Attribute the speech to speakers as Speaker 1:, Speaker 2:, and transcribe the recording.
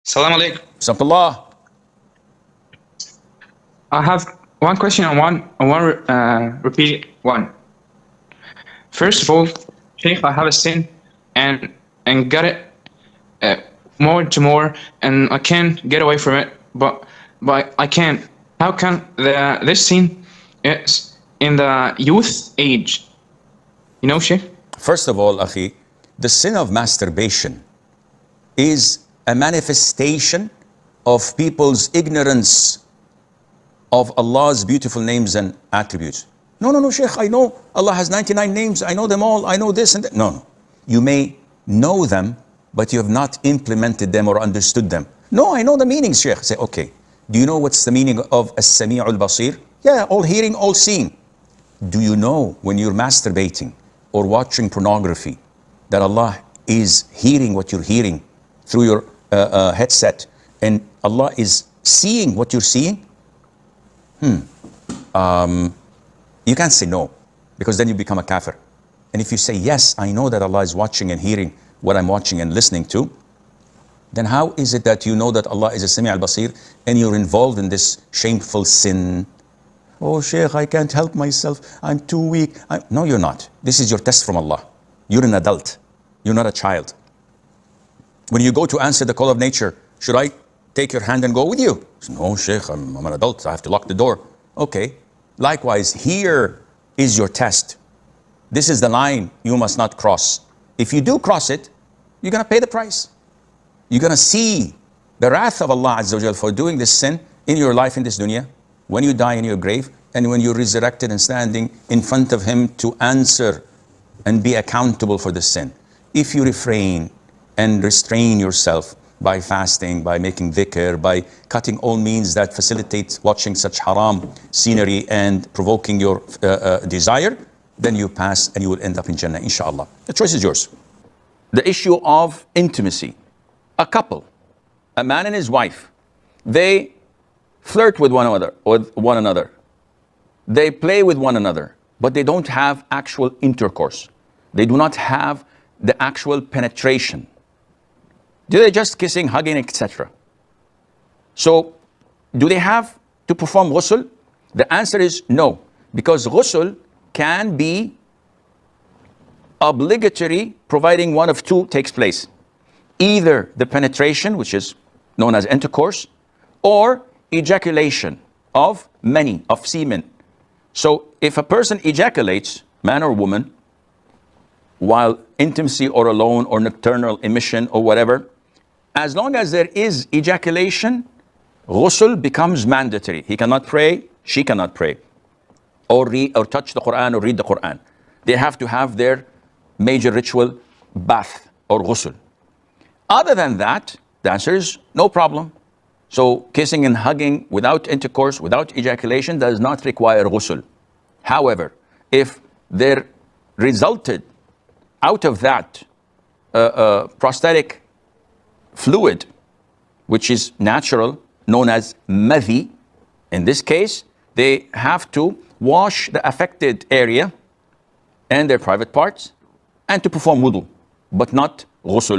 Speaker 1: Salam alaikum.
Speaker 2: Samtullah.
Speaker 1: I have one question and one repeat one. First of all, Sheikh, I have a sin and got it more to more, and I can't get away from it. But I can't. How can this sin is in the youth age? You know, Sheikh?
Speaker 2: First of all, Akhi, the sin of masturbation is a manifestation of people's ignorance of Allah's beautiful names and attributes. No, Sheikh, I know Allah has 99 names. I know them all. I know this and that. No. You may know them, but you have not implemented them or understood them. No, I know the meanings, Sheikh. Say, okay, do you know what's the meaning of As-Sami'ul Basir? Yeah, all hearing, all seeing. Do you know when you're masturbating or watching pornography that Allah is hearing what you're hearing through your headset, and Allah is seeing what you're seeing? You can't say no, because then you become a kafir. And if you say, yes, I know that Allah is watching and hearing what I'm watching and listening to, then how is it that you know that Allah is a Sami' al-Basir and you're involved in this shameful sin? Oh, Sheikh, I can't help myself. I'm too weak. No, you're not. This is your test from Allah. You're an adult. You're not a child. When you go to answer the call of nature, should I take your hand and go with you? No, Sheikh, I'm an adult. I have to lock the door. Okay. Likewise, here is your test. This is the line you must not cross. If you do cross it, you're going to pay the price. You're going to see the wrath of Allah Azza wa Jal for doing this sin in your life in this dunya, when you die in your grave, and when you're resurrected and standing in front of Him to answer and be accountable for the sin. If you refrain and restrain yourself by fasting, by making dhikr, by cutting all means that facilitate watching such haram scenery and provoking your desire, then you pass and you will end up in Jannah, inshallah. The choice is yours. The issue of intimacy. A couple, a man and his wife, they flirt with one another. They play with one another, but they don't have actual intercourse. They do not have the actual penetration. They're just kissing, hugging, etc. So, do they have to perform ghusl? The answer is no, because ghusl can be obligatory, providing one of two takes place. Either the penetration, which is known as intercourse, or ejaculation of many, of semen. So, if a person ejaculates, man or woman, while intimacy or alone or nocturnal emission or whatever, as long as there is ejaculation, ghusl becomes mandatory. He cannot pray, she cannot pray, or touch the Qur'an or read the Qur'an. They have to have their major ritual bath or ghusl. Other than that, the answer is no problem. So kissing and hugging without intercourse, without ejaculation does not require ghusl. However, if there resulted out of that prosthetic fluid, which is natural, known as madhi, in this case, they have to wash the affected area and their private parts and to perform wudu, but not ghusl.